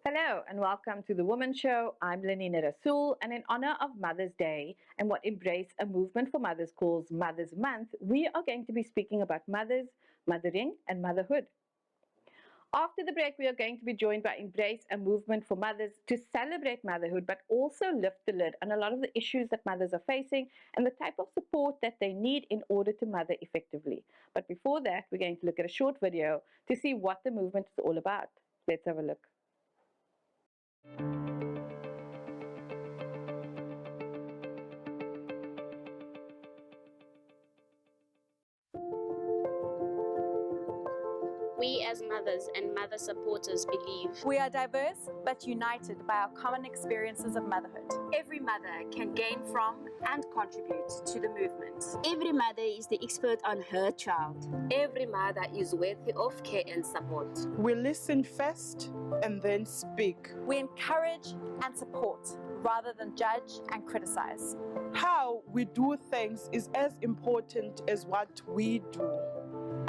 Hello and welcome to the Womxn Show. I'm Qaanita Rossier, and in honor of Mother's Day and what Embrace, a movement for mothers, calls Mother's Month, we are going to be speaking about mothers, mothering and motherhood. After the break, we are going to be joined by Embrace, a movement for mothers to celebrate motherhood, but also lift the lid on a lot of the issues that mothers are facing and the type of support that they need in order to mother effectively. But before that, we're going to look at a short video to see what the movement is all about. Let's have a look. We as mothers and mother supporters believe we are diverse but united by our common experiences of motherhood. Every mother can gain from and contribute to the movement. Every mother is the expert on her child. Every mother is worthy of care and support. We listen first and then speak. We encourage and support rather than judge and criticize. How we do things is as important as what we do.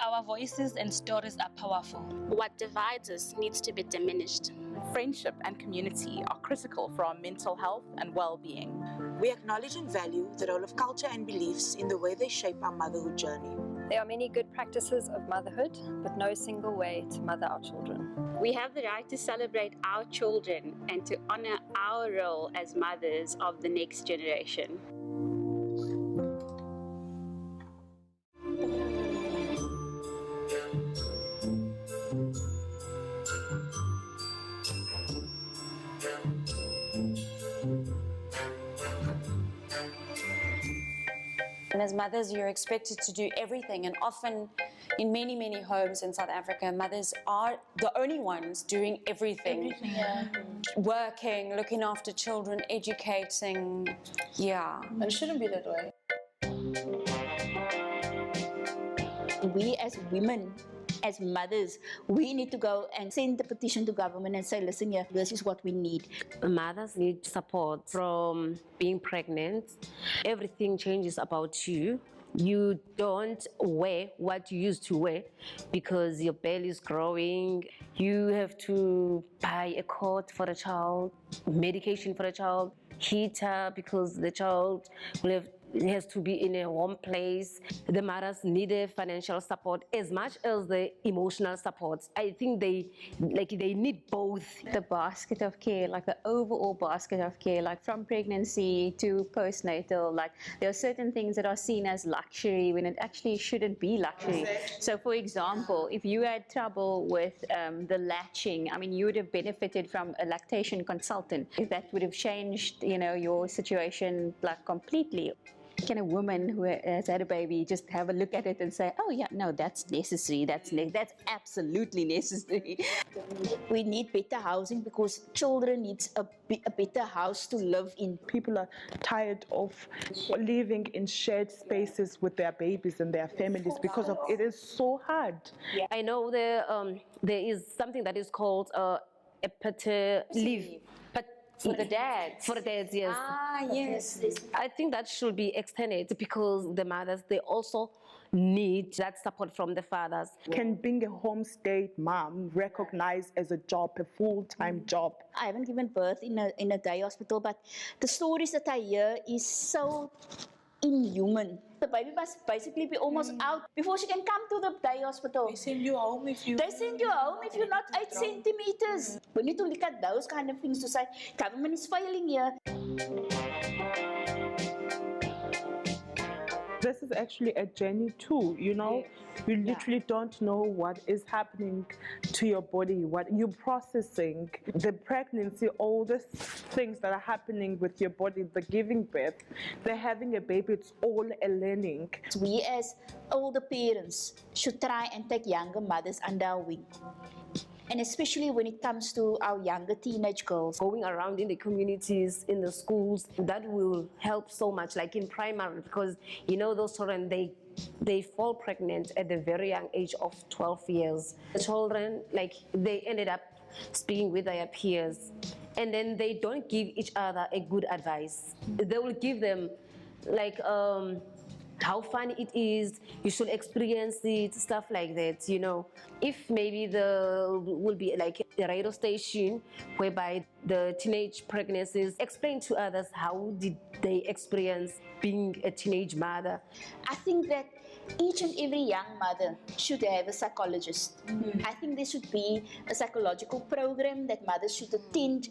Our voices and stories are powerful. what divides us needs to be diminished. Friendship and community are critical for our mental health and well-being. We acknowledge and value the role of culture and beliefs in the way they shape our motherhood journey. There are many good practices of motherhood, but no single way to mother our children. We have the right to celebrate our children and to honor our role as mothers of the next generation. And as mothers, you're expected to do everything, and often in many homes in South Africa, mothers are the only ones doing everything. Working, looking after children, educating, And it shouldn't be that way. We as women, as mothers, we need to go and send the petition to government and say, listen here, this is what we need. Mothers need support from being pregnant. Everything changes about you. You don't wear what you used to wear because your belly is growing. You have to buy a coat for the child, medication for the child, heater because the child has to be in a warm place. The mothers need a financial support as much as the emotional support. I think they need both. The basket of care, like the overall basket of care, like from pregnancy to postnatal, like there are certain things that are seen as luxury when it actually shouldn't be luxury. So for example, if you had trouble with the latching, I mean, you would have benefited from a lactation consultant. That would have changed, your situation like completely. Can a woman who has had a baby just have a look at it and say, oh yeah, no, that's necessary, that's absolutely necessary. We need better housing because children need a better house to live in. People are tired of living in shared spaces with their babies and their families because of it is so hard. I know there is something that is called a pater leave. For the dads? For the dads, yes. Yes. I think that should be extended because the mothers, they also need that support from the fathers. Can being a homestay mom recognized as a job, a full-time job? I haven't given birth in a day hospital, but the stories that I hear is so inhuman. The baby must basically be almost out before she can come to the day hospital. They send you home if you're not 8 centimeters. We need to look at those kind of things to say, government is failing here. This is actually a journey too, You literally don't know what is happening to your body, what you're processing, the pregnancy, all the things that are happening with your body, the giving birth, the having a baby, it's all a learning. We as older parents should try and take younger mothers under our wing. And especially when it comes to our younger teenage girls. Going around in the communities, in the schools, that will help so much, like in primary, because those children, they fall pregnant at the very young age of 12 years. The children, they ended up speaking with their peers, and then they don't give each other a good advice. They will give them how fun it is. You should experience it, stuff like that, you know. If maybe there will be like a radio station whereby the teenage pregnancies explain to others how did they experience being a teenage mother. I think that each and every young mother should have a psychologist. I think there should be a psychological program that mothers should attend.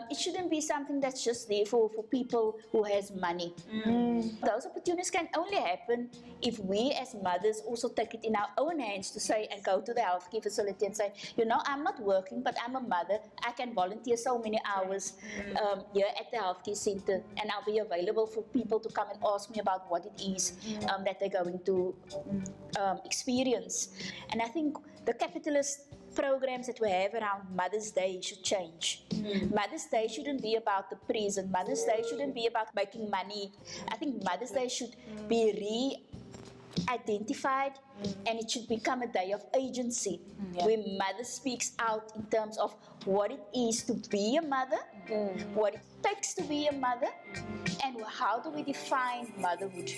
It shouldn't be something that's just there for people who has money. Those opportunities can only happen if we as mothers also take it in our own hands to say and go to the healthcare facility and say, you know, I'm not working, but I'm a mother. I can volunteer so many hours here at the healthcare center, and I'll be available for people to come and ask me about what it is that they're going to experience. And I think the capitalist programs that we have around Mother's Day should change. Mother's Day shouldn't be about the present. Mother's Day shouldn't be about making money. I think Mother's Day should be re-identified, and it should become a day of agency, where mother speaks out in terms of what it is to be a mother, what it takes to be a mother, and how do we define motherhood.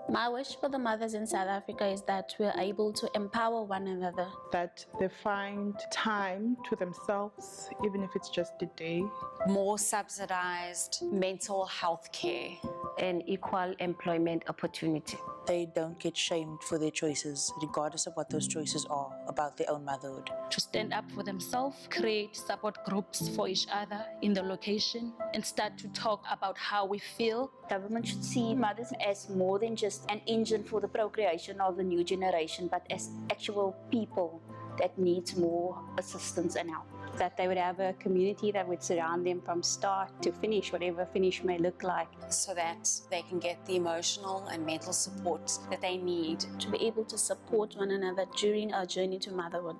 My wish for the mothers in South Africa is that we're able to empower one another. That they find time to themselves, even if it's just a day. More subsidized mental health care. And equal employment opportunity. They don't get shamed for their choices, regardless of what those choices are about their own motherhood. To stand up for themselves, create support groups for each other in the location, and start to talk about how we feel. Government should see mothers as more than just an engine for the procreation of the new generation, but as actual people that needs more assistance and help. That they would have a community that would surround them from start to finish, whatever finish may look like. So that they can get the emotional and mental support that they need. To be able to support one another during our journey to motherhood.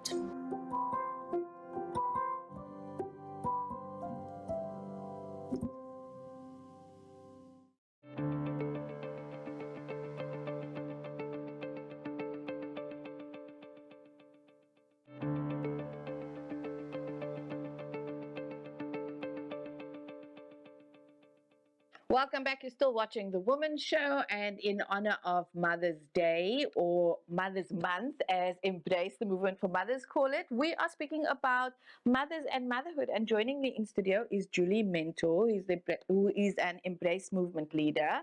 Welcome back. You're still watching The Womxn Show, and in honor of Mother's Day, or Mother's Month, as Embrace the Movement for Mothers call it, we are speaking about mothers and motherhood. And joining me in studio is Julie Mentor, who is an Embrace movement leader,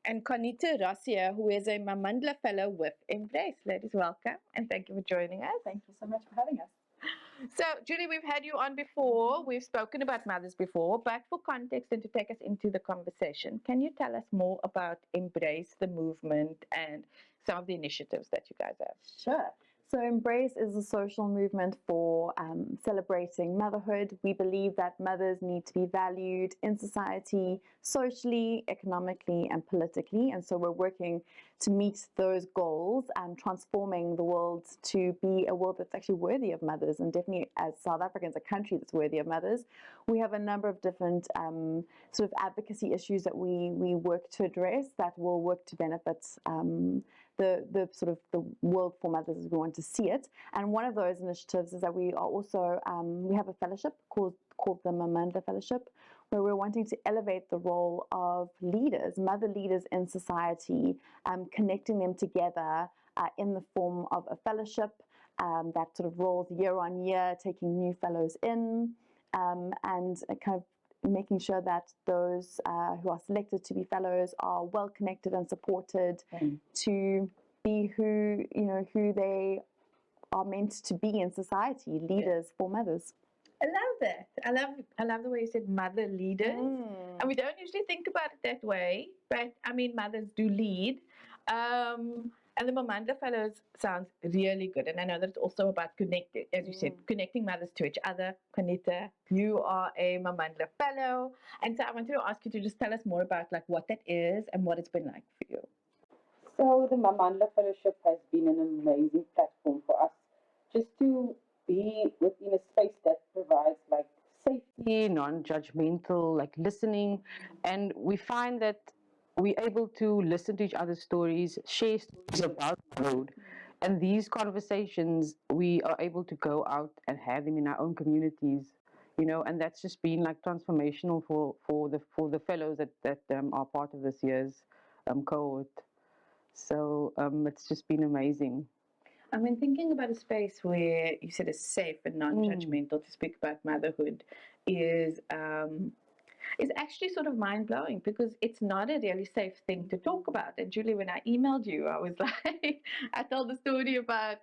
and Qaanita Rossier, who is a Mamandla Fellow with Embrace. Ladies, welcome, and thank you for joining us. Thank you so much for having us. So, Julie, we've had you on before. We've spoken about mothers before, but for context and to take us into the conversation, can you tell us more about Embrace the movement and some of the initiatives that you guys have? Sure. So Embrace is a social movement for celebrating motherhood. We believe that mothers need to be valued in society, socially, economically, and politically. And so we're working to meet those goals and transforming the world to be a world that's actually worthy of mothers. And definitely as South Africans, a country that's worthy of mothers, we have a number of different sort of advocacy issues that we work to address that will work to benefit the sort of the world for mothers as we want to see it. And one of those initiatives is that we are also, we have a fellowship called the Mamandla Fellowship, where we're wanting to elevate the role of leaders, mother leaders in society, connecting them together in the form of a fellowship that sort of rolls year on year, taking new fellows in, and kind of making sure that those who are selected to be fellows are well connected and supported to be who they are meant to be in society, leaders for mothers. I love that. I love the way you said mother leaders. And we don't usually think about it that way, but I mean, mothers do lead. And the Mamandla Fellows sounds really good. And I know that it's also about connecting, as you said, connecting mothers to each other. Qaanita, you are a Mamandla Fellow. And so I wanted to ask you to just tell us more about like what that is and what it's been like for you. So the Mamandla Fellowship has been an amazing platform for us just to be within a space that provides like safety, non-judgmental, like listening. And we find that we're able to listen to each other's stories, share stories about motherhood. And these conversations, we are able to go out and have them in our own communities, and that's just been like transformational for the fellows that are part of this year's cohort. So it's just been amazing. I mean, thinking about a space where you said is safe and non-judgmental to speak about motherhood is actually sort of mind-blowing, because it's not a really safe thing to talk about. And Julie, when I emailed you, I was like, I told the story about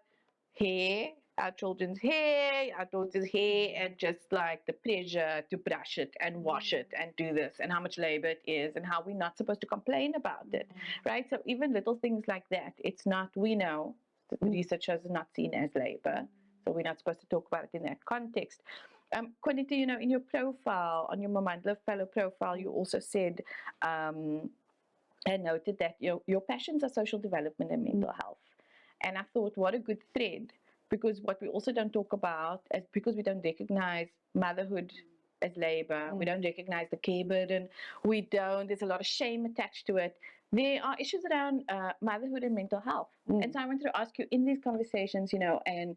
hair, our children's hair, our daughter's hair, and just like the pleasure to brush it and wash it and do this, and how much labor it is, and how we're not supposed to complain about it, right? So even little things like that, it's not, we know, research has not seen as labor, so we're not supposed to talk about it in that context. Qaanita, in your profile, on your Mamandla Fellow profile, you also said, and noted that your passions are social development and mental health. And I thought, what a good thread, because what we also don't talk about is because we don't recognize motherhood as labor, we don't recognize the care burden, there's a lot of shame attached to it. There are issues around motherhood and mental health. And so I wanted to ask you in these conversations, and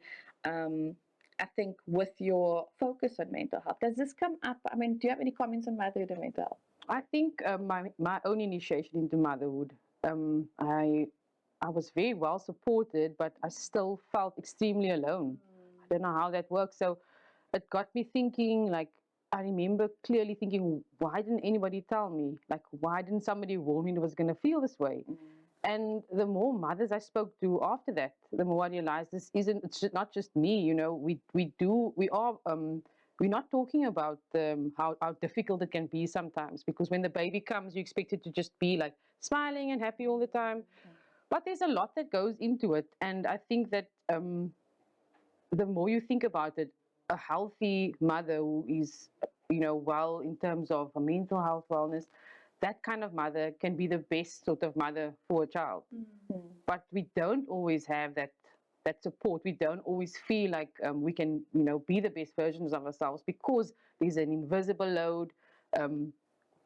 I think with your focus on mental health, does this come up? I mean, do you have any comments on motherhood and mental health? I think my own initiation into motherhood, I was very well supported, but I still felt extremely alone. I don't know how that works. So it got me thinking, like, I remember clearly thinking, why didn't anybody tell me? Like, why didn't somebody warn me I was going to feel this way? And the more mothers I spoke to after that, the more I realized it's not just me, we're not talking about how difficult it can be sometimes, because when the baby comes, you expect it to just be like smiling and happy all the time. But there's a lot that goes into it. And I think that the more you think about it, a healthy mother who is, well in terms of mental health wellness, that kind of mother can be the best sort of mother for a child. But we don't always have that support. We don't always feel like we can, be the best versions of ourselves, because there's an invisible load.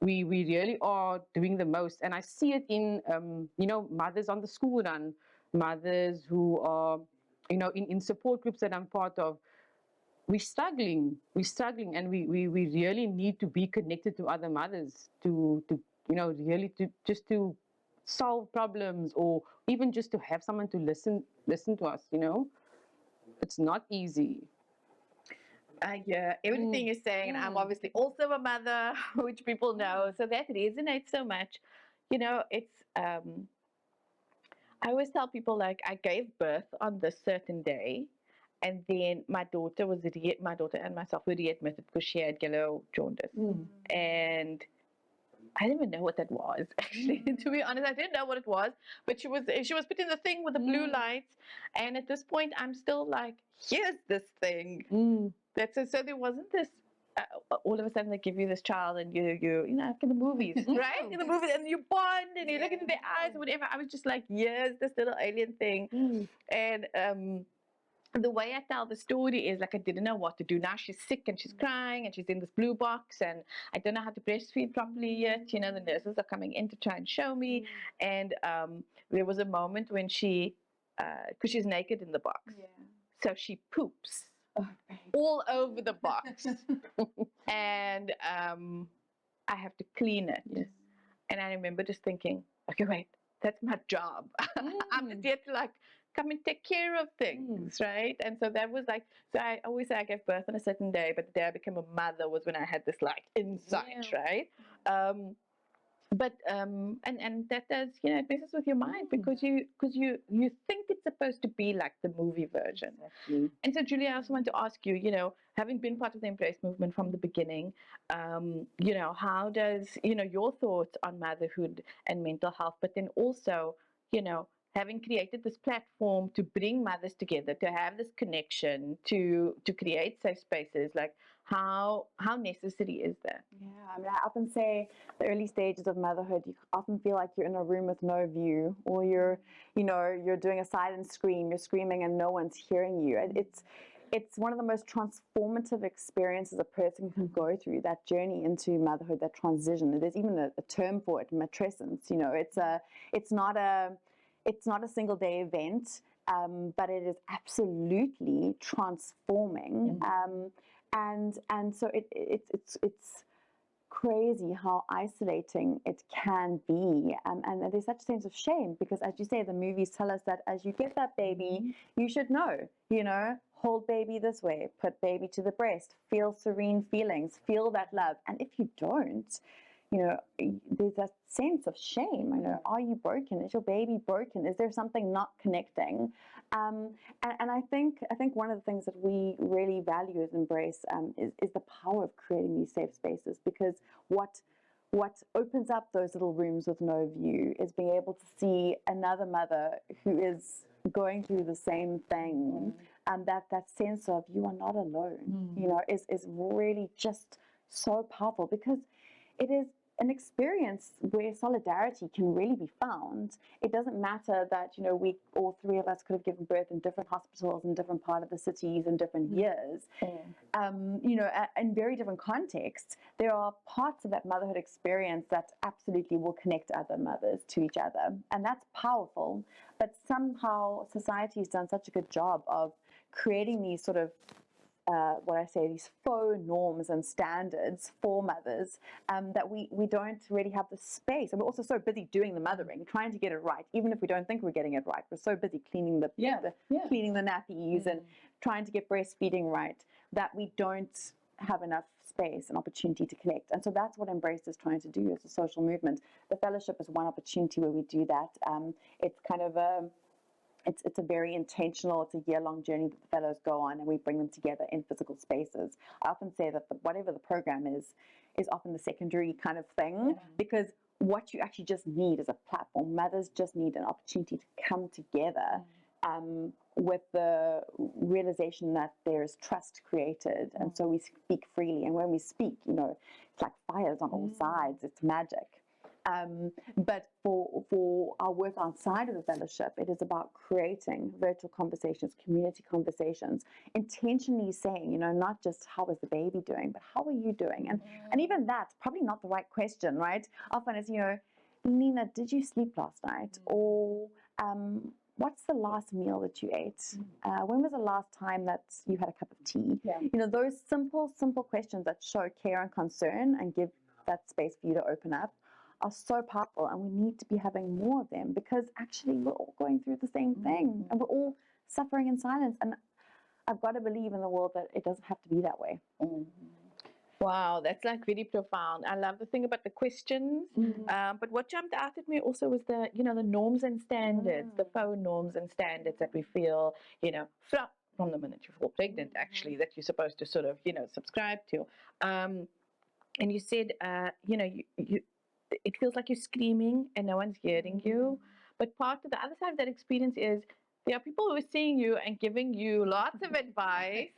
We really are doing the most. And I see it in, mothers on the school run, mothers who are, in support groups that I'm part of. We're struggling, and we really need to be connected to other mothers to really to solve problems, or even just to have someone to listen to us. It's not easy. I hear everything you're saying, and I'm obviously also a mother, which people know, so that resonates so much. It's I always tell people, like, I gave birth on this certain day, and then my daughter and myself were readmitted because she had yellow jaundice, and I didn't even know what that was, actually. To be honest, I didn't know what it was, but she was put in the thing with the blue lights, and at this point, I'm still like, here's this thing. So there wasn't this. All of a sudden, they give you this child, and you like in the movies, right? In the movies, and you bond, and you look into their eyes, or whatever. I was just like, yes, this little alien thing, and the way I tell the story is like, I didn't know what to do. Now she's sick and she's crying and she's in this blue box, and I don't know how to breastfeed properly yet. The nurses are coming in to try and show me. And there was a moment when she, because she's naked in the box, so she poops all over the box, and I have to clean it. And I remember just thinking, okay, wait, that's my job. I'm just here to like come and take care of things, right? And so that was like, so I always say I gave birth on a certain day, but the day I became a mother was when I had this like insight, right? And that does, it messes with your mind, because you think it's supposed to be like the movie version. Exactly. And so, Julia, I also want to ask you, having been part of the Embrace movement from the beginning, how does, your thoughts on motherhood and mental health, but then also, having created this platform to bring mothers together, to have this connection, to create safe spaces, like how necessary is that? Yeah, I mean, I often say the early stages of motherhood, you often feel like you're in a room with no view, or you're doing a silent scream, you're screaming and no one's hearing you. it's one of the most transformative experiences a person can go through, that journey into motherhood, that transition. There's even a term for it, matrescence. You know, it's not a single day event, but it is absolutely transforming. And so it's crazy how isolating it can be, and there's such a sense of shame, because as you say, the movies tell us that as you get that baby, you should know, you know, hold baby this way, put baby to the breast, feel serene feelings, feel that love. And if you don't, you know, there's that sense of shame. You know, are you broken? Is your baby broken? Is there something not connecting? And I think one of the things that we really value as Embrace is the power of creating these safe spaces, because what opens up those little rooms with no view is being able to see another mother who is going through the same thing, and that sense of you are not alone, you know, is really just so powerful, because it is an experience where solidarity can really be found. It doesn't matter that, you know, we all three of us could have given birth in different hospitals in different part of the cities in different years, you know, in very different contexts. There are parts of that motherhood experience that absolutely will connect other mothers to each other, and that's powerful. But somehow society has done such a good job of creating these sort of these faux norms and standards for mothers, that we don't really have the space. And we're also so busy doing the mothering, trying to get it right, even if we don't think we're getting it right. We're so busy cleaning the cleaning the nappies and trying to get breastfeeding right, that we don't have enough space and opportunity to connect. And so that's what Embrace is trying to do as a social movement. The fellowship is one opportunity where we do that. It's kind of it's a very intentional, it's a year-long journey that the fellows go on, and we bring them together in physical spaces. I often say that whatever the program is often the secondary kind of thing, because what you actually just need is a platform. Mothers just need an opportunity to come together with the realization that there's trust created, and so we speak freely. And when we speak, you know, it's like fires on all sides. It's magic. But for our work outside of the fellowship, it is about creating virtual conversations, community conversations, intentionally saying, you know, not just how is the baby doing, but how are you doing? And even that's probably not the right question, right? Often it's, you know, Nina, did you sleep last night? Or what's the last meal that you ate? When was the last time that you had a cup of tea? You know, those simple questions that show care and concern and give that space for you to open up are so powerful, and we need to be having more of them, because actually we're all going through the same thing, and we're all suffering in silence. And I've got to believe in the world that it doesn't have to be that way. Wow, that's like really profound. I love the thing about the questions, but what jumped out at me also was the, you know, the norms and standards, the faux norms and standards that we feel, you know, from the minute you fall pregnant, actually, that you're supposed to sort of, you know, subscribe to. And you said, you know, it feels like you're screaming and no one's hearing you. But part of the other side of that experience is there are people who are seeing you and giving you lots of advice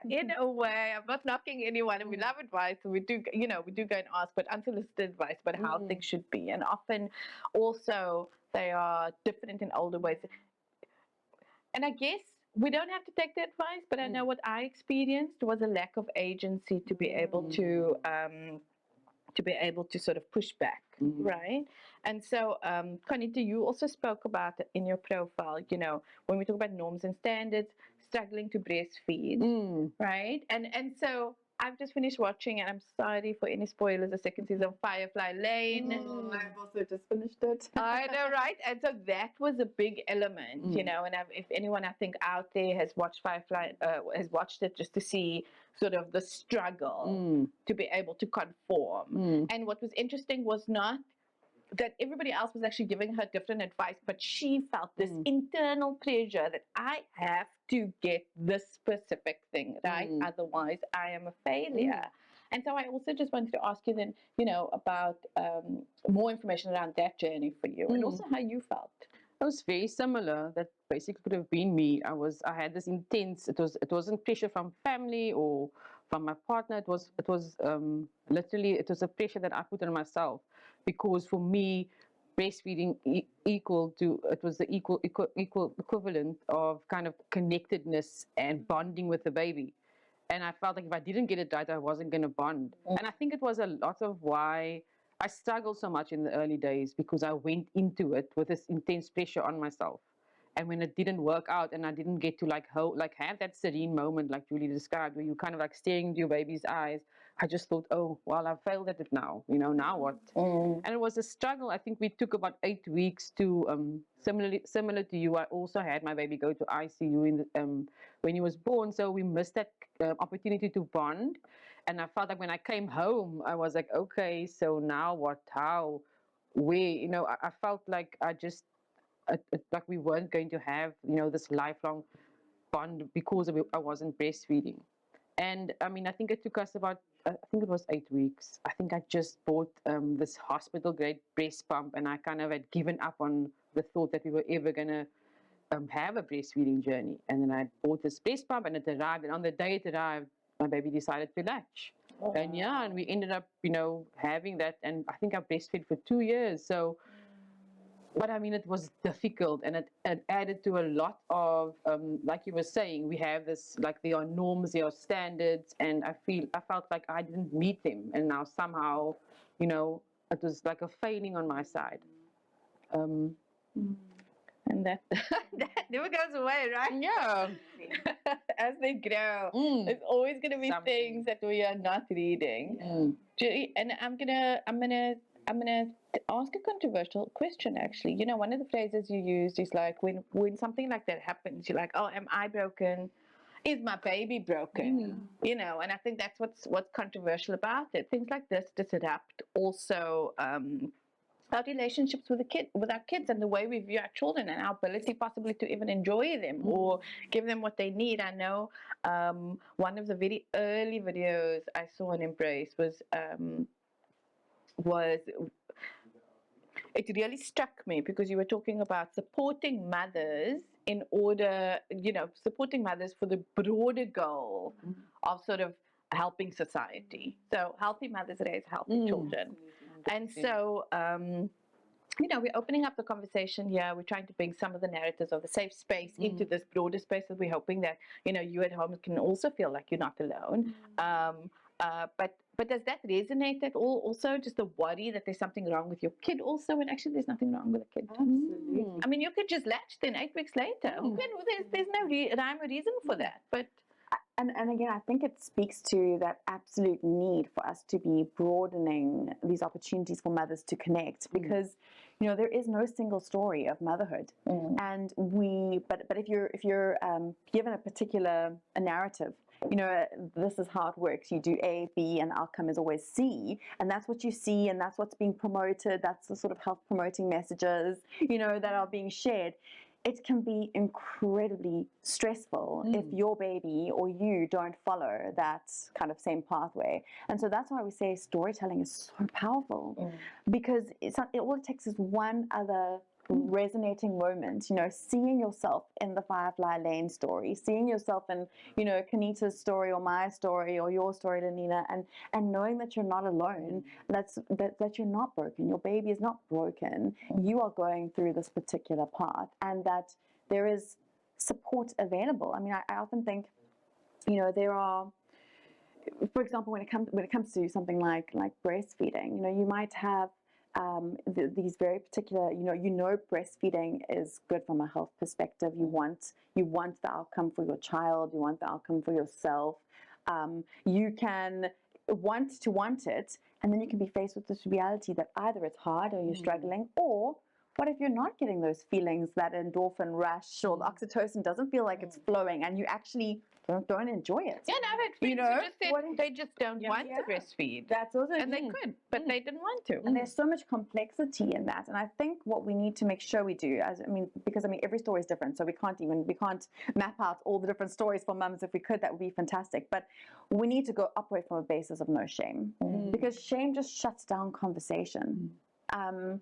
in a way. I'm not knocking anyone, and we love advice. So we do, you know, we do go and ask, but unsolicited advice, but how things should be. And often also they are different in older ways. And I guess we don't have to take the advice, but I know what I experienced was a lack of agency to be able to sort of push back, right? And so, Qaanita, you also spoke about in your profile, you know, when we talk about norms and standards, struggling to breastfeed, right? And so I've just finished watching, and I'm sorry for any spoilers, the second season of Firefly Lane. I've also just finished it. I know, right? And so that was a big element, you know, and if anyone I think out there has watched Firefly, has watched it just to see sort of the struggle to be able to conform. And what was interesting was not that everybody else was actually giving her different advice, but she felt this internal pressure that I have to get this specific thing right, otherwise I am a failure. And so I also just wanted to ask you then, you know, about more information around that journey for you, and also how you felt. It was very similar. That basically could have been me. I had this intense. It wasn't pressure from family or from my partner. It was literally, it was a pressure that I put on myself, because for me, breastfeeding equal to, it was the equal equivalent of kind of connectedness and bonding with the baby. And I felt like if I didn't get it right, I wasn't going to bond. And I think it was a lot of why I struggled so much in the early days, because I went into it with this intense pressure on myself. And when it didn't work out and I didn't get to have that serene moment like Julie described, where you kind of like staring into your baby's eyes, I just thought, oh, well, I failed at it now, now what? And it was a struggle. I think we took about 8 weeks to, similar to you, I also had my baby go to ICU when he was born. So we missed that opportunity to bond. And I felt like when I came home, I was like, okay, so now what, how, where, I felt like like we weren't going to have, this lifelong bond because I wasn't breastfeeding. And I mean, I think it took us about, I think it was 8 weeks. I think I just bought this hospital grade breast pump, and I kind of had given up on the thought that we were ever going to have a breastfeeding journey. And then I bought this breast pump, and it arrived. And on the day it arrived, my baby decided to latch. Oh. And we ended up, having that. And I think I breastfed for 2 years. So, but I mean, it was difficult, and it added to a lot of, like you were saying, we have this, like there are norms, there are standards, and I felt like I didn't meet them. And now somehow, it was like a failing on my side. And that never goes away, right? Yeah. As they grow, there's always going to be things that we are not reading. Julie, and I'm gonna ask a controversial question. Actually, one of the phrases you used is like when something like that happens, you're like, "Oh, am I broken? Is my baby broken?" And I think that's what's controversial about it. Things like this disrupt also our relationships with our kids, and the way we view our children, and our ability possibly to even enjoy them or give them what they need. I know one of the very early videos I saw on Embrace was it really struck me, because you were talking about supporting mothers in order, supporting mothers for the broader goal of sort of helping society. So healthy mothers raise healthy children. And so, we're opening up the conversation here. We're trying to bring some of the narratives of the safe space into this broader space, that we're hoping that, you at home can also feel like you're not alone. But does that resonate at all? Also, just the worry that there's something wrong with your kid also, when actually there's nothing wrong with the kid. Absolutely. I mean, you could just latch then 8 weeks later. There's no rhyme or reason for that. But And again, I think it speaks to that absolute need for us to be broadening these opportunities for mothers to connect, because there is no single story of motherhood, and but if you're given a particular narrative, this is how it works. You do A, B, and outcome is always C, and that's what you see, and that's what's being promoted. That's the sort of health promoting messages that are being shared. It can be incredibly stressful if your baby or you don't follow that kind of same pathway. And so that's why we say storytelling is so powerful, because all it takes is one other resonating moment, seeing yourself in the Firefly Lane story, seeing yourself in, Qaanita's story or my story or your story, Lenina, and knowing that you're not alone, that you're not broken, your baby is not broken, you are going through this particular path, and that there is support available. I mean, I often think, there are, for example, when it comes to something like breastfeeding, you might have these very particular, breastfeeding is good from a health perspective. You want the outcome for your child. You want the outcome for yourself. You can want it, and then you can be faced with this reality that either it's hard or you're struggling, or what if you're not getting those feelings, that endorphin rush, or the oxytocin doesn't feel like it's flowing, and you actually don't enjoy it. Yeah, no, I've had friends who just said they just don't want to breastfeed. That's also, and they could, but they didn't want to. And there's so much complexity in that. And I think what we need to make sure we do, because every story is different, so we can't map out all the different stories for mums. If we could, that would be fantastic. But we need to operate from a basis of no shame, because shame just shuts down conversation. And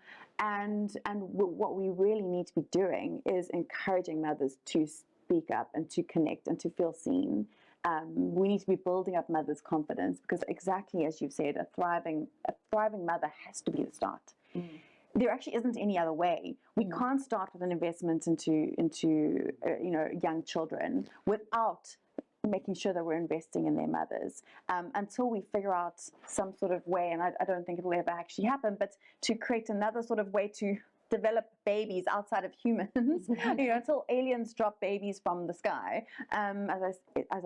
what we really need to be doing is encouraging mothers to speak up and to connect and to feel seen. We need to be building up mothers' confidence, because exactly as you've said, a thriving mother has to be the start. there actually isn't any other way. We can't start with an investment into young children without making sure that we're investing in their mothers until we figure out some sort of way, and I don't think it will ever actually happen, but to create another sort of way to develop babies outside of humans, until aliens drop babies from the sky. As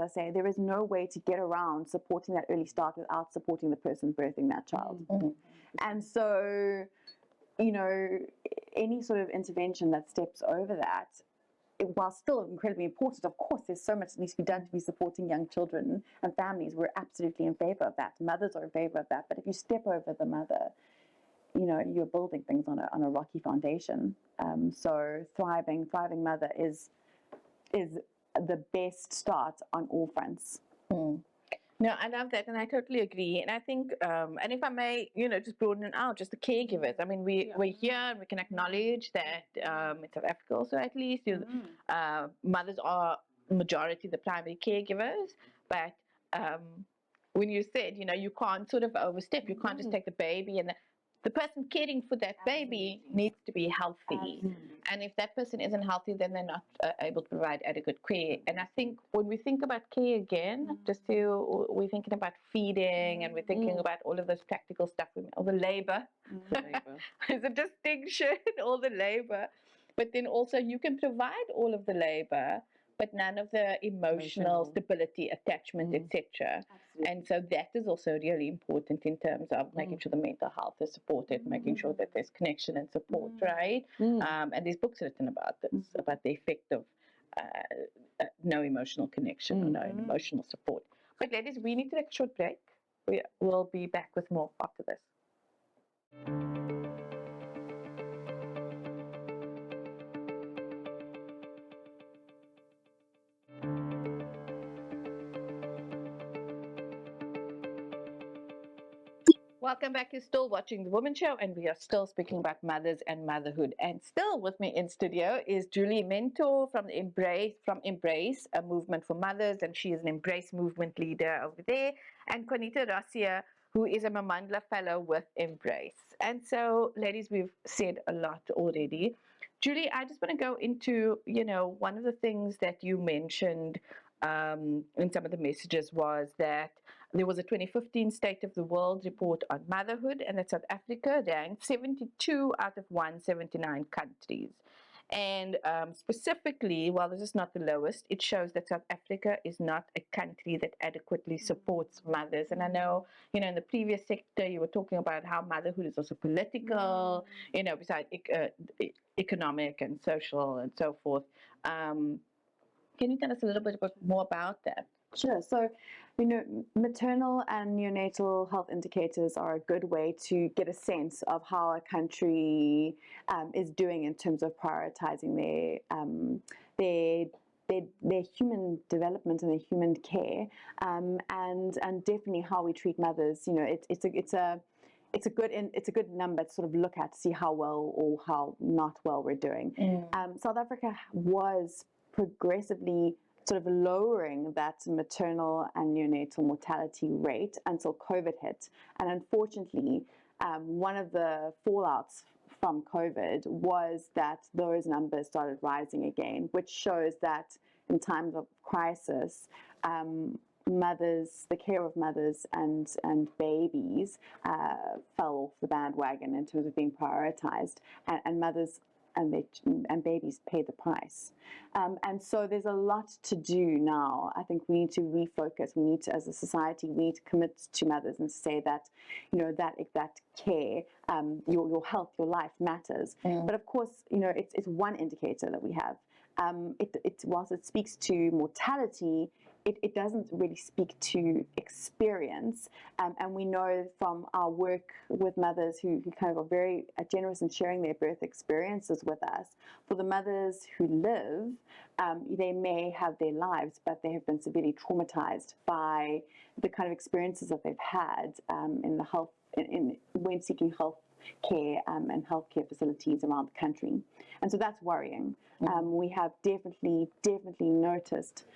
I say, there is no way to get around supporting that early start without supporting the person birthing that child. And so, any sort of intervention that steps over that, while still incredibly important, of course, there's so much that needs to be done to be supporting young children and families. We're absolutely in favor of that. Mothers are in favor of that. But if you step over the mother, you're building things on a rocky foundation. So thriving mother is the best start on all fronts. No, I love that, and I totally agree. And I think, and if I may, just broaden it out, just the caregivers. I mean, we're here, and we can acknowledge that in South Africa also, at least, mothers are majority the primary caregivers. But when you said, you can't sort of overstep, you can't just take the baby, and the person caring for that baby needs to be healthy. And if that person isn't healthy, then they're not able to provide adequate care. And I think when we think about care again, we're thinking about feeding, and we're thinking about all of those practical stuff, all the labor. There's a distinction, all the labor. But then also you can provide all of the labor, but none of the emotional stability, attachment, etc. And so that is also really important in terms of making sure the mental health is supported, making sure that there's connection and support, right? And there's books written about this, about the effect of no emotional connection or no emotional support. But ladies, we need to take a short break. We'll be back with more after this. Welcome back. You're still watching The Womxn Show, and we are still speaking about mothers and motherhood. And still with me in studio is Julie Mentor from Embrace, a movement for mothers, and she is an Embrace movement leader over there, and Qaanita Rossier, who is a Mamandla fellow with Embrace. And so, ladies, we've said a lot already. Julie, I just want to go into, one of the things that you mentioned in some of the messages was that there was a 2015 State of the World report on motherhood, and that South Africa ranked 72 out of 179 countries. And specifically, while this is not the lowest, it shows that South Africa is not a country that adequately supports mothers. And I know, in the previous sector, you were talking about how motherhood is also political, besides economic and social and so forth. Can you tell us a little bit more about that? Sure. So, maternal and neonatal health indicators are a good way to get a sense of how a country is doing in terms of prioritizing their human development and their human care, and definitely how we treat mothers. It's a good number to sort of look at to see how well or how not well we're doing. South Africa was progressively sort of lowering that maternal and neonatal mortality rate until COVID hit. And unfortunately, one of the fallouts from COVID was that those numbers started rising again, which shows that in times of crisis, the care of mothers and babies fell off the bandwagon in terms of being prioritized, and mothers and babies pay the price. And so there's a lot to do now. I think we need to refocus. We need to, as a society, we need to commit to mothers and say that, that care, your health, your life matters. But of course, it's one indicator that we have. Whilst it speaks to mortality, it doesn't really speak to experience. And we know from our work with mothers who kind of are very generous in sharing their birth experiences with us, for the mothers who live, they may have their lives, but they have been severely traumatized by the kind of experiences that they've had when seeking health care and healthcare facilities around the country. And so that's worrying. We have definitely noticed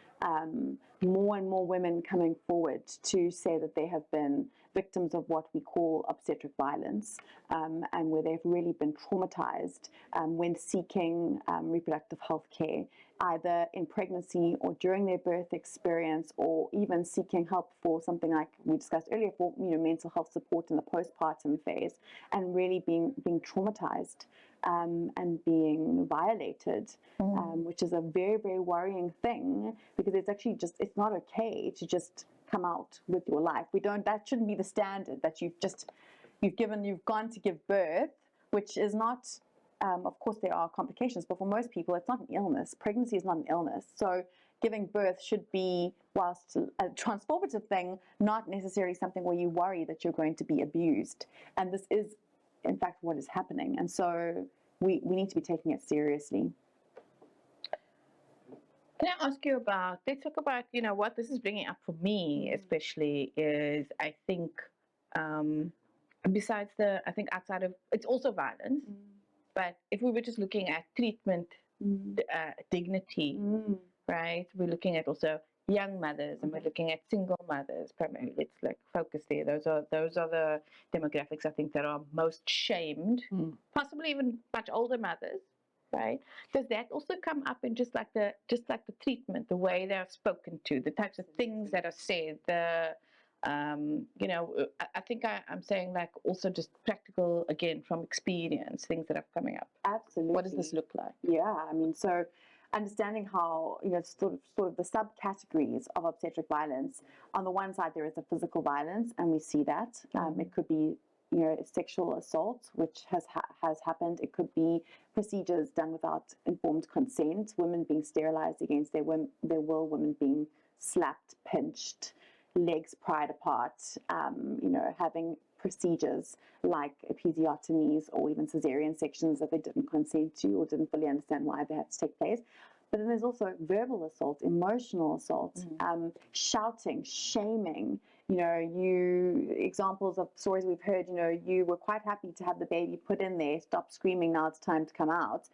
more and more women coming forward to say that they have been victims of what we call obstetric violence, and where they've really been traumatized when seeking reproductive health care, either in pregnancy or during their birth experience, or even seeking help for something like we discussed earlier, for mental health support in the postpartum phase, and really being traumatized and being violated, which is a very, very worrying thing, because it's actually it's not okay to just come out with your life. That shouldn't be the standard, that you've gone to give birth, which is not, of course there are complications, but for most people it's not an illness. Pregnancy is not an illness. So giving birth should be, whilst a transformative thing, not necessarily something where you worry that you're going to be abused. And this is, in fact, what is happening. And so we need to be taking it seriously. Can I ask you about, let's talk about, what this is bringing up for me, especially, is I think, besides I think outside of, it's also violence, but if we were just looking at treatment, dignity, right? We're looking at also young mothers, and we're looking at single mothers primarily. It's like focus there. Those are the demographics I think that are most shamed, possibly even much older mothers. Right? Does that also come up in just like the treatment, the way they're spoken to, the types of things that are said, I think I'm saying like also just practical, again, from experience, things that are coming up. Absolutely. What does this look like? Yeah, I mean, so understanding how, sort of the subcategories of obstetric violence. On the one side, there is the physical violence, and we see that. It could be sexual assault, which has happened. It could be procedures done without informed consent, women being sterilized against their will, women being slapped, pinched, legs pried apart, having procedures like episiotomies or even cesarean sections that they didn't consent to or didn't fully understand why they had to take place. But then there's also verbal assault, emotional assault, shouting, shaming. Examples of stories we've heard, you were quite happy to have the baby put in there, stop screaming, now it's time to come out,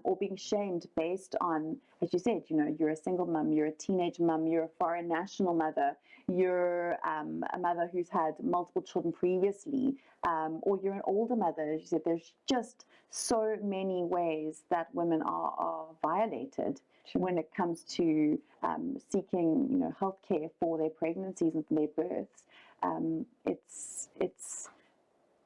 or being shamed based on, as you said, you're a single mum, you're a teenage mum, you're a foreign national mother, you're a mother who's had multiple children previously, or you're an older mother. As you said, there's just so many ways that women are violated when it comes to seeking, healthcare for their pregnancies and for their births. It's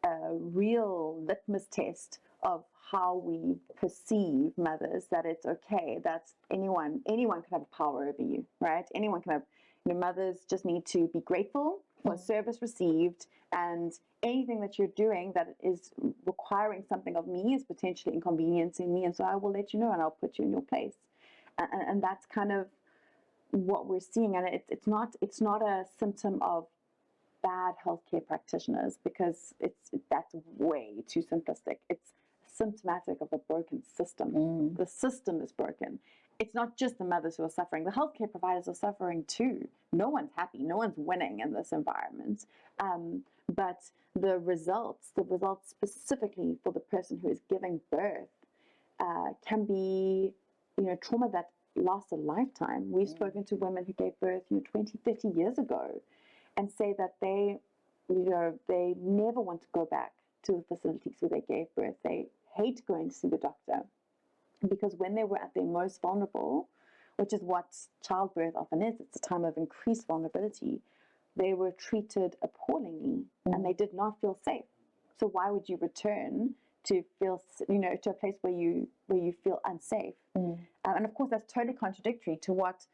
a real litmus test of how we perceive mothers, that it's okay, that anyone can have power over you, right? Anyone can have, mothers just need to be grateful for service received, and anything that you're doing that is requiring something of me is potentially inconveniencing me, and so I will let you know and I'll put you in your place. And that's kind of what we're seeing, and it's not a symptom of bad healthcare practitioners, because that's way too simplistic. It's symptomatic of a broken system. The system is broken. It's not just the mothers who are suffering. The healthcare providers are suffering too. No one's happy. No one's winning in this environment. But the results specifically for the person who is giving birth can be, trauma that lasts a lifetime. We've spoken to women who gave birth, 20, 30 years ago, and say that they never want to go back to the facilities where they gave birth. They hate going to see the doctor, because when they were at their most vulnerable, which is what childbirth often is, it's a time of increased vulnerability, they were treated appallingly and they did not feel safe. So why would you return to feel, to a place where you feel unsafe? And of course, that's totally contradictory to what,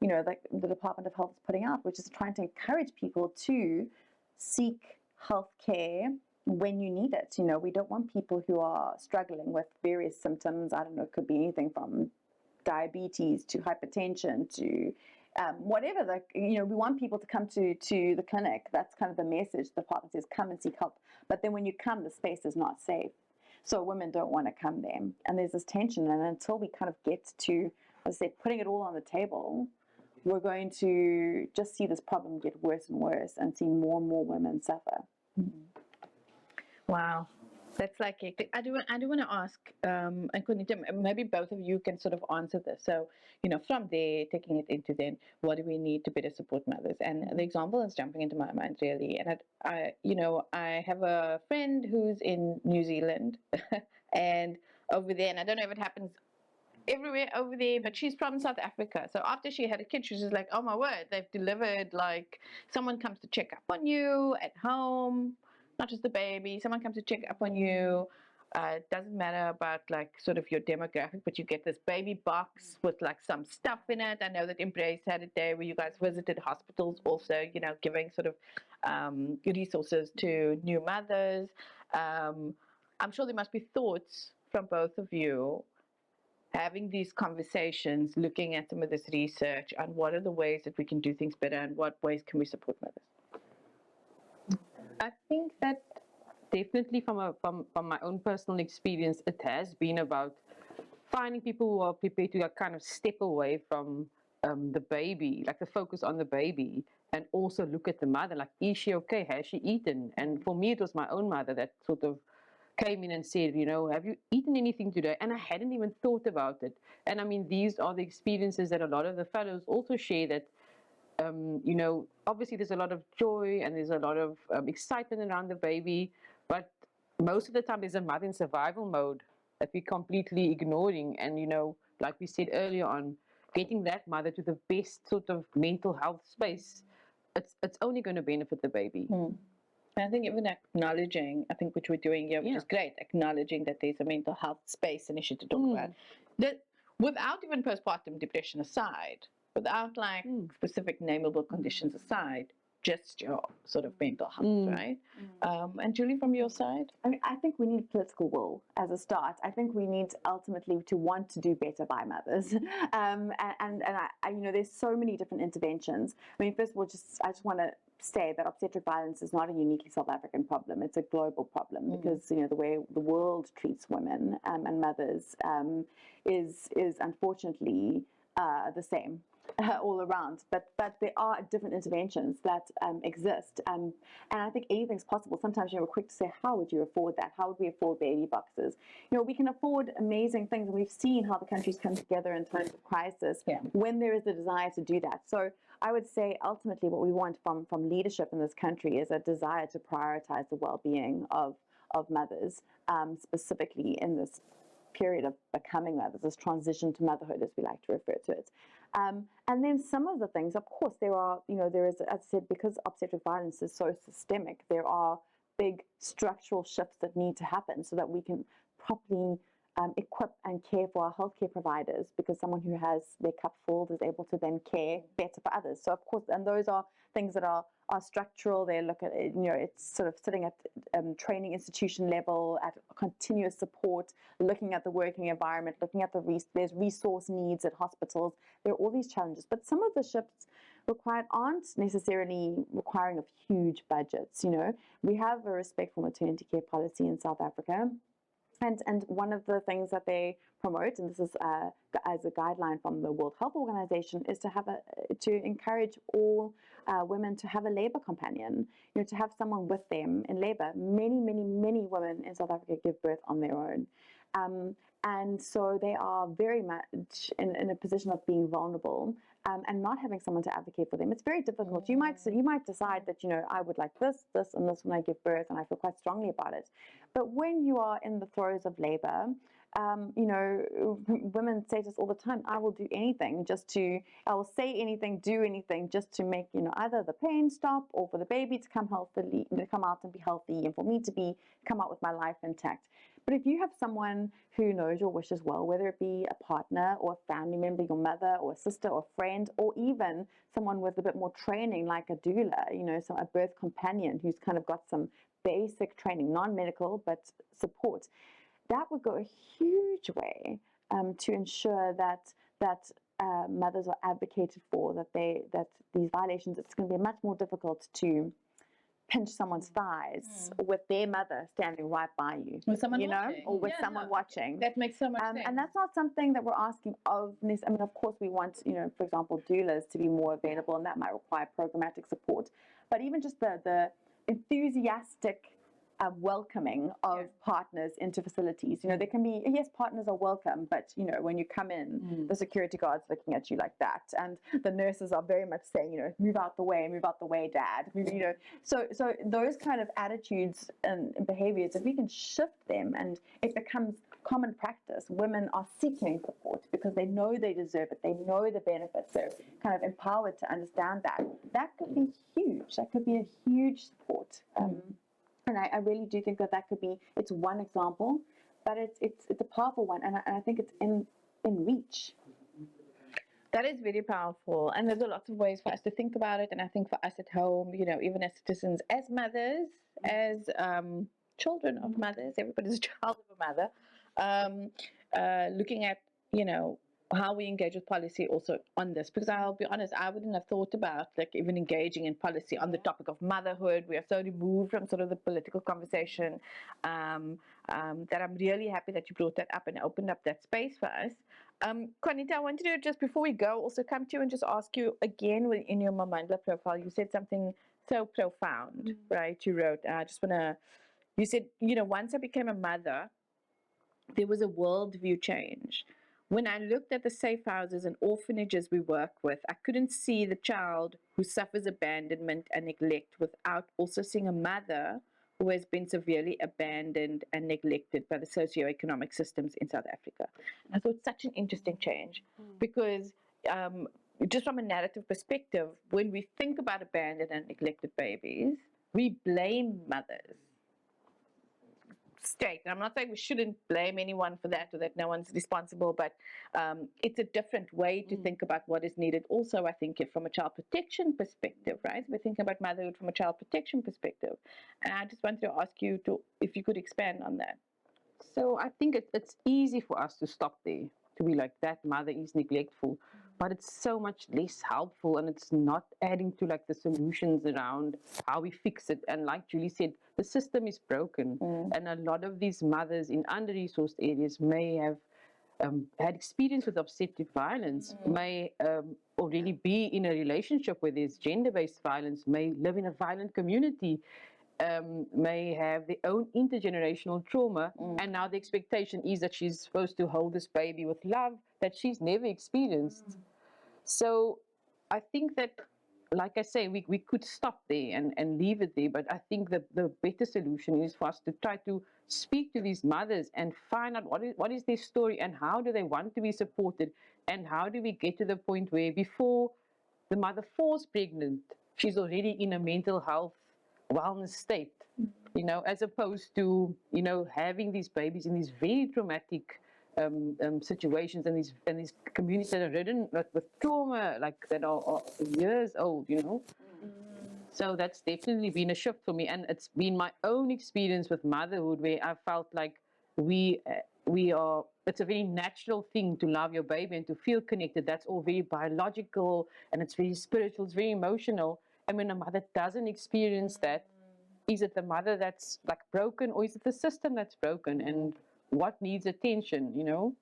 the Department of Health is putting out, which is trying to encourage people to seek health care when you need it. We don't want people who are struggling with various symptoms. I don't know, it could be anything from diabetes to hypertension to whatever. We want people to come to the clinic. That's kind of the message. The department says, come and seek help. But then when you come, the space is not safe. So women don't want to come there. And there's this tension. And until we kind of get to, as I said, putting it all on the table, we're going to just see this problem get worse and worse and see more and more women suffer. Wow. That's like it. I do want to ask, and Qaanita, maybe both of you can sort of answer this. So, from there, taking it into then, what do we need to better support mothers? And the example is jumping into my mind really. And I have a friend who's in New Zealand, and over there, and I don't know if it happens everywhere over there, but she's from South Africa. So after she had a kid, she's just like, oh my word, they've delivered, like someone comes to check up on you at home, not just the baby, someone comes to check up on you. It doesn't matter about like sort of your demographic, but you get this baby box with like some stuff in it. I know that Embrace had a day where you guys visited hospitals also, giving sort of resources to new mothers. I'm sure there must be thoughts from both of you having these conversations, looking at some of this research on what are the ways that we can do things better and what ways can we support mothers. I think that definitely from my own personal experience, it has been about finding people who are prepared to kind of step away from the baby, like the focus on the baby, and also look at the mother, like, is she okay? Has she eaten? And for me, it was my own mother that sort of came in and said, have you eaten anything today? And I hadn't even thought about it. And I mean, these are the experiences that a lot of the fellows also share, that obviously there's a lot of joy and there's a lot of excitement around the baby, but most of the time there's a mother in survival mode that we're completely ignoring. And, like we said earlier on, getting that mother to the best sort of mental health space, it's only going to benefit the baby. And I think even acknowledging, I think which we're doing here, which is great, acknowledging that there's a mental health space and issue to talk about. That without even postpartum depression aside, without like specific nameable conditions aside, just your sort of mental health, right? And Julie, from your side? I mean, I think we need political will as a start. I think we need ultimately to want to do better by mothers. And there's so many different interventions. I mean, first of all, I just want to say that obstetric violence is not a uniquely South African problem. It's a global problem because the way the world treats women and mothers is unfortunately the same all around. But there are different interventions that exist, and I think anything's possible. Sometimes we're quick to say, how would you afford that? How would we afford baby boxes? We can afford amazing things. We've seen how the countries come together in times of crisis when there is a desire to do that. So I would say ultimately what we want from leadership in this country is a desire to prioritize the well-being of mothers, specifically in this period of becoming mothers, this transition to motherhood, as we like to refer to it. And then some of the things, of course, there is, as I said, because obstetric violence is so systemic, there are big structural shifts that need to happen so that we can properly equip and care for our healthcare providers, because someone who has their cup full is able to then care better for others. So of course, and those are things that are structural. They look at it, it's sort of sitting at training institution level, at continuous support, looking at the working environment, looking at there's resource needs at hospitals. There are all these challenges, but some of the shifts required aren't necessarily requiring of huge budgets. We have a respectful maternity care policy in South Africa. And one of the things that they promote, and this is as a guideline from the World Health Organization, is to encourage all women to have a labor companion, to have someone with them in labor. Many, many, many women in South Africa give birth on their own. And so they are very much in a position of being vulnerable and not having someone to advocate for them. It's very difficult. You might decide that, I would like this, and this when I give birth, and I feel quite strongly about it. But when you are in the throes of labor, women say to us all the time, I will do anything I will say anything, do anything just to make, either the pain stop or for the baby to come out and be healthy, and for me to come out with my life intact. But if you have someone who knows your wishes well, whether it be a partner or a family member, your mother or a sister or friend, or even someone with a bit more training like a doula, so a birth companion who's kind of got some basic training, non-medical, but support, that would go a huge way to ensure that mothers are advocated for, that these violations, it's going to be much more difficult to pinch someone's thighs with their mother standing right by you, with someone watching. Or with someone watching. That makes so much sense. And that's not something that we're asking of. I mean, of course, we want, for example, doulas to be more available, and that might require programmatic support. But even just the enthusiastic welcoming of partners into facilities. You know, there can be, yes, partners are welcome, but you know, when you come in, the security guard's looking at you like that, and the nurses are very much saying, you know, move out the way, Dad. You know, so those kind of attitudes and behaviors, if we can shift them, and it becomes common practice. Women are seeking support because they know they deserve it. They know the benefits. They're kind of empowered to understand that. That could be huge. That could be a huge support. And I really do think that could be, it's one example, but it's a powerful one, and I think it's in reach. That is very powerful, and there's a lot of ways for us to think about it. And I think for us at home, you know, even as citizens, as mothers, as children of mothers, everybody's a child of a mother, looking at, you know, how we engage with policy also on this, because I'll be honest, I wouldn't have thought about like even engaging in policy on the topic of motherhood. We are so removed from sort of the political conversation that I'm really happy that you brought that up and opened up that space for us. Qaanita, I wanted to, just before we go, also come to you and just ask you again, in your Mamandla profile, you said something so profound, right? You wrote, you said, you know, once I became a mother, there was a worldview change. When I looked at the safe houses and orphanages we work with, I couldn't see the child who suffers abandonment and neglect without also seeing a mother who has been severely abandoned and neglected by the socioeconomic systems in South Africa. And I thought such an interesting change, because just from a narrative perspective, when we think about abandoned and neglected babies, we blame mothers. Straight. And I'm not saying we shouldn't blame anyone for that, or that no one's responsible, but it's a different way to think about what is needed. Also, I think from a child protection perspective, right? We're thinking about motherhood from a child protection perspective. And I just wanted to ask you if you could expand on that. So I think it's easy for us to stop there, to be like, that mother is neglectful, but it's so much less helpful, and it's not adding to like the solutions around how we fix it. And like Julie said, the system is broken, and a lot of these mothers in under-resourced areas may have had experience with obstetric violence, may already be in a relationship where there's gender-based violence, may live in a violent community, may have their own intergenerational trauma, and now the expectation is that she's supposed to hold this baby with love that she's never experienced. So I think that, like I say, we could stop there and leave it there, but I think that the better solution is for us to try to speak to these mothers and find out what is their story, and how do they want to be supported, and how do we get to the point where before the mother falls pregnant, she's already in a mental health wellness state, you know, as opposed to, you know, having these babies in these very traumatic situations, and these communities that are ridden with trauma, like that are years old, you know. So that's definitely been a shift for me, and it's been my own experience with motherhood where I felt like it's a very natural thing to love your baby and to feel connected. That's all very biological, and it's very spiritual, it's very emotional. And when a mother doesn't experience that, is it the mother that's like broken, or is it the system that's broken, and what needs attention, you know?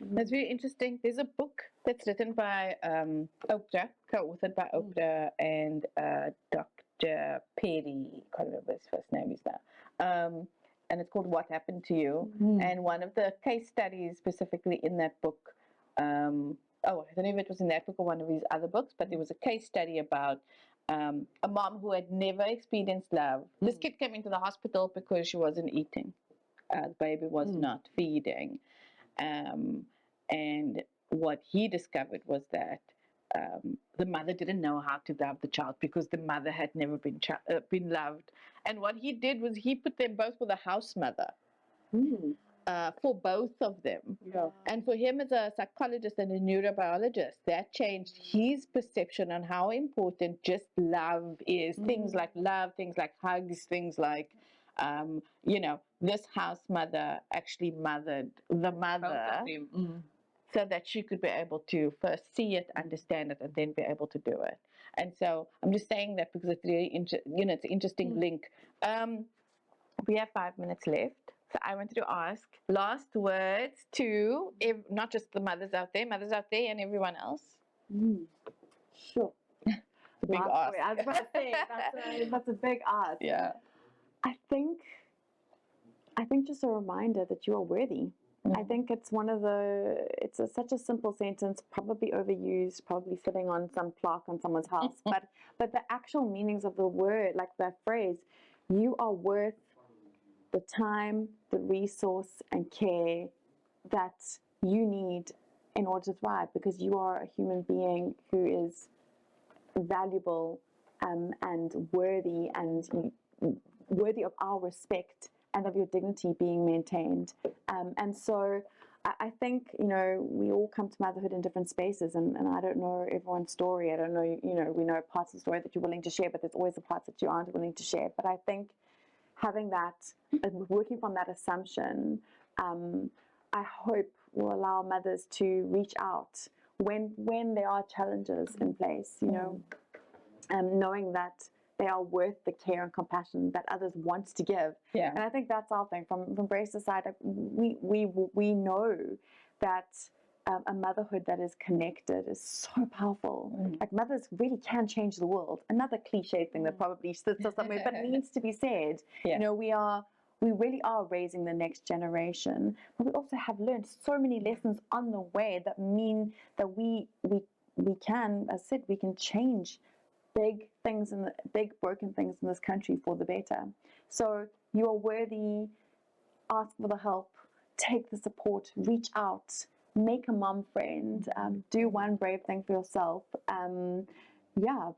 That's very interesting. There's a book that's written by Oprah, co-authored by Oprah and Dr. Perry, I can't remember his first name is now, and it's called What Happened to You. And one of the case studies specifically in that book, I don't know if it was in that book or one of his other books, but there was a case study about a mom who had never experienced love. This kid came into the hospital because she wasn't eating. The baby was not feeding. And what he discovered was that the mother didn't know how to love the child because the mother had never been loved. And what he did was he put them both with a house mother. For both of them. And for him as a psychologist and a neurobiologist, that changed his perception on how important just love is. Things like love, things like hugs, things like, you know, this house mother actually mothered the mother so that she could be able to first see it, understand it, and then be able to do it. And so I'm just saying that because it's really, you know, it's an interesting link. We have 5 minutes left. So I wanted to ask last words to not just the mothers out there and everyone else. Sure. Big ask. I was about to say, that's a big ask. Yeah. I think just a reminder that you are worthy. I think it's such a simple sentence, probably overused, probably sitting on some plaque on someone's house, but the actual meanings of the word, like that phrase, you are worth the time, the resource and care that you need in order to thrive, because you are a human being who is valuable and worthy of our respect and of your dignity being maintained. And so I think, we all come to motherhood in different spaces, and I don't know everyone's story. I don't know, we know parts of the story that you're willing to share, but there's always the parts that you aren't willing to share. But I think having that, working from that assumption, I hope will allow mothers to reach out when there are challenges in place, knowing that they are worth the care and compassion that others want to give. Yeah. And I think that's our thing. From Embrace's side, we know that a motherhood that is connected is so powerful. Like, mothers really can change the world. Another cliche thing that probably sits somewhere, but needs to be said. Yeah. We really are raising the next generation, but we also have learned so many lessons on the way that mean that we can, as I said, we can change big broken things in this country for the better. So you are worthy. Ask for the help, take the support, reach out, make a mom friend, do one brave thing for yourself.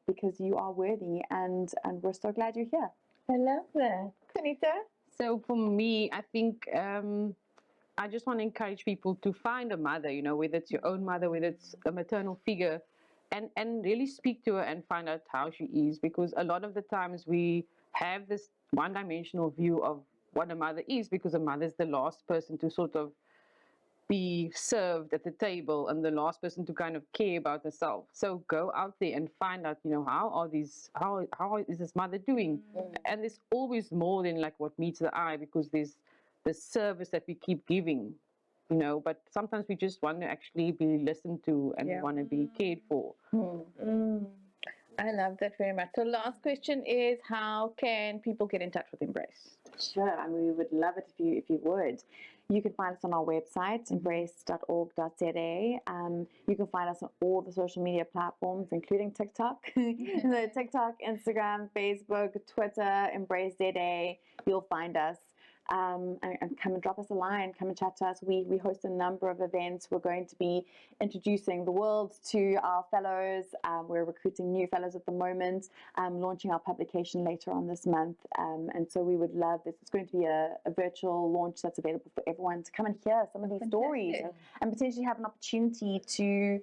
Because you are worthy, and we're so glad you're here. I love that. Qaanita? So for me, I think I just want to encourage people to find a mother, whether it's your own mother, whether it's a maternal figure, and really speak to her and find out how she is, because a lot of the times we have this one-dimensional view of what a mother is, because a mother is the last person to sort of be served at the table and the last person to kind of care about herself. So go out there and find out, how is this mother doing? And there's always more than like what meets the eye, because there's the service that we keep giving, but sometimes we just want to actually be listened to and want to be cared for. I love that very much. So last question is, how can people get in touch with Embrace? Sure, we would love it if you would. You can find us on our website, embrace.org.za. You can find us on all the social media platforms, including TikTok. So TikTok, Instagram, Facebook, Twitter, Embrace ZA. You'll find us. And come and drop us a line, come and chat to us. We host a number of events. We're going to be introducing the world to our fellows. We're recruiting new fellows at the moment, launching our publication later on this month. And so we would love this. It's going to be a virtual launch that's available for everyone to come and hear some of these stories and potentially have an opportunity to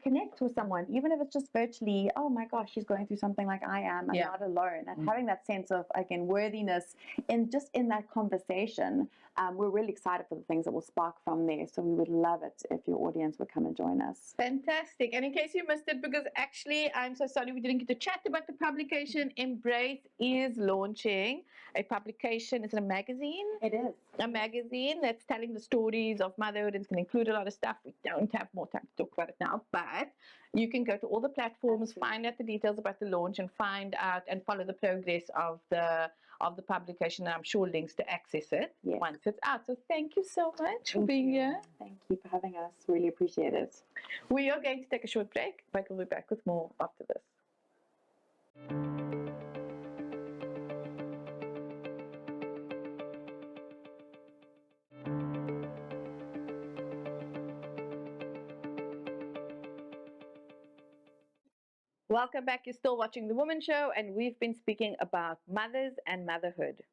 connect with someone, even if it's just virtually. Oh my gosh, she's going through something like I am. I'm not alone. And having that sense of, again, worthiness in that conversation, we're really excited for the things that will spark from there. So we would love it if your audience would come and join us. Fantastic. And in case you missed it, because actually I'm so sorry we didn't get to chat about the publication, Embrace is launching a publication. Is it a magazine? It is. A magazine that's telling the stories of motherhood. It's going to include a lot of stuff. We don't have more time to talk about it now, but you can go to all the platforms, find out the details about the launch, and find out and follow the progress of the publication. And I'm sure links to access it once it's out. So thank you so much for being here. Thank you for having us. Really appreciate it. We are going to take a short break, but we'll be back with more after this. Welcome back. You're still watching The Womxn Show, and we've been speaking about mothers and motherhood.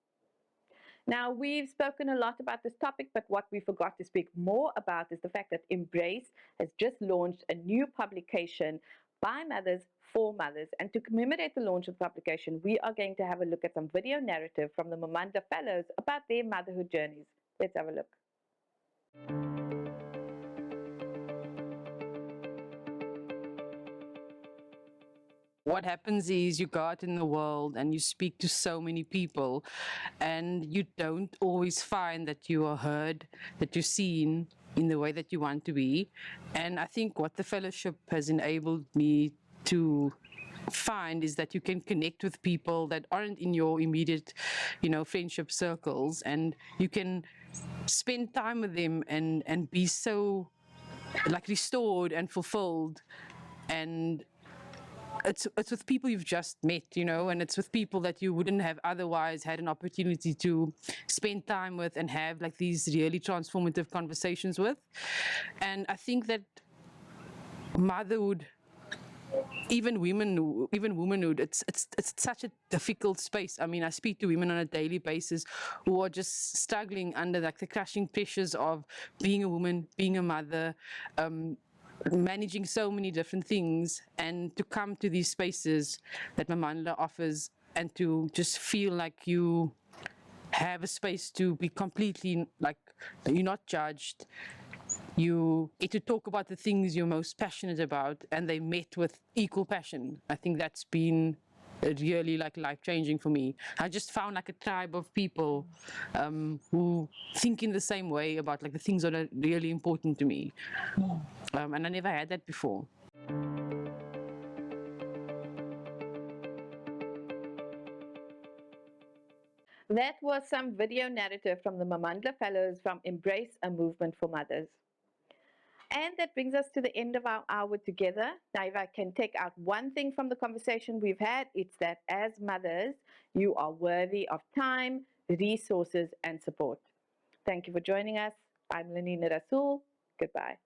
Now, we've spoken a lot about this topic, but what we forgot to speak more about is the fact that Embrace has just launched a new publication by mothers for mothers. And to commemorate the launch of the publication, we are going to have a look at some video narrative from the Mamandla Fellows about their motherhood journeys. Let's have a look. What happens is you go out in the world and you speak to so many people, and you don't always find that you are heard, that you're seen in the way that you want to be. And I think what the fellowship has enabled me to find is that you can connect with people that aren't in your immediate, friendship circles, and you can spend time with them and be so like restored and fulfilled. And it's with people you've just met, and it's with people that you wouldn't have otherwise had an opportunity to spend time with and have like these really transformative conversations with. And I think that motherhood, even womanhood, it's such a difficult space. I mean, I speak to women on a daily basis who are just struggling under like the crushing pressures of being a woman, being a mother, managing so many different things, and to come to these spaces that Mamandla offers and to just feel like you have a space to be completely like you're not judged. You get to talk about the things you're most passionate about, and they met with equal passion. I think that's been really like life-changing for me. I just found like a tribe of people who think in the same way about like the things that are really important to me. And I never had that before. That was some video narrative from the Mamandla Fellows from Embrace a Movement for Mothers. And that brings us to the end of our hour together. Now, if I can take out one thing from the conversation we've had, it's that as mothers, you are worthy of time, resources, and support. Thank you for joining us. I'm Qaanita Rossier. Goodbye.